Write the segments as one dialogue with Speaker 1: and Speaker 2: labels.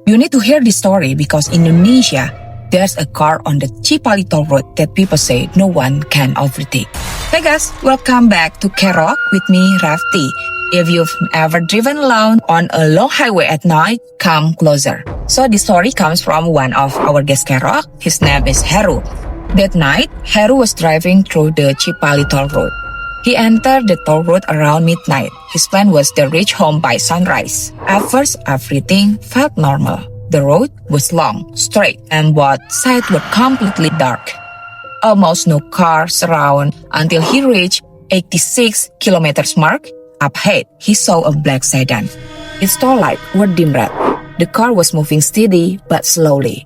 Speaker 1: You need to hear this story because in Indonesia, there's a car on the Cipali toll road that people say no one can overtake. Hey guys, welcome back to Kerok with me, Rafty. If you've ever driven alone on a long highway at night, come closer. So the story comes from one of our guests Kerok. His name is Heru. That night, Heru was driving through the Cipali toll road. He entered the toll road around midnight. His plan was to reach home by sunrise. At first, everything felt normal. The road was long, straight, and both sides were completely dark. Almost no cars around until he reached 86 kilometers mark. Up ahead, he saw a black sedan. Its tail lights were dim red. The car was moving steady but slowly.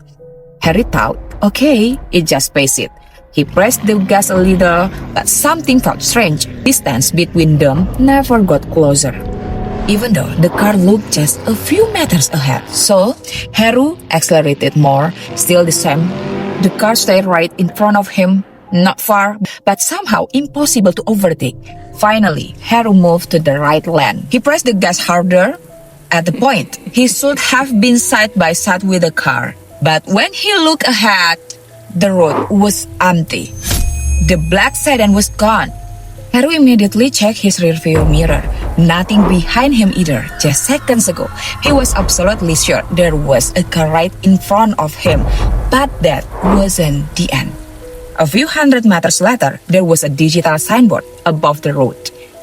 Speaker 1: Harry thought, okay, it just passed it. He pressed the gas a little, but something felt strange. Distance between them never got closer, even though the car looked just a few meters ahead. So, Heru accelerated more, still the same. The car stayed right in front of him, not far, but somehow impossible to overtake. Finally, Heru moved to the right lane. He pressed the gas harder. At the point, he should have been side by side with the car. But when he looked ahead, the road was empty. The black sedan was gone. Heru immediately checked his rearview mirror. Nothing behind him either. Just seconds ago, he was absolutely sure there was a car right in front of him. But that wasn't the end. A few hundred meters later, there was a digital signboard above the road.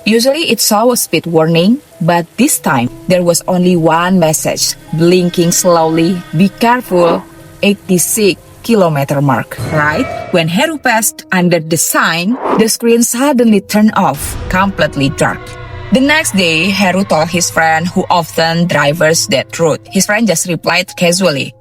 Speaker 1: Usually it saw a speed warning, but this time there was only one message, blinking slowly, "Be careful, 86 kilometer mark." Right when Heru passed under the sign, the screen suddenly turned off, completely dark. The next day, Heru told his friend who often drives that route. His friend just replied casually,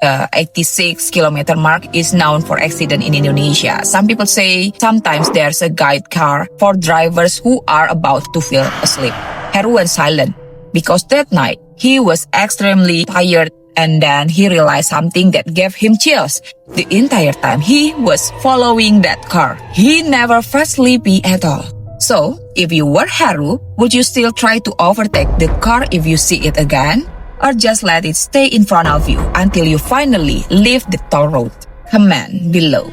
Speaker 1: 86 kilometer mark is known for accident in Indonesia. Some people say sometimes there's a guide car for drivers who are about to fall asleep. Heru went silent because that night he was extremely tired. And then he realized something that gave him chills. The entire time he was following that car, he never felt sleepy at all. So, if you were Heru, would you still try to overtake the car if you see it again? Or just let it stay in front of you until you finally leave the toll road? Comment below.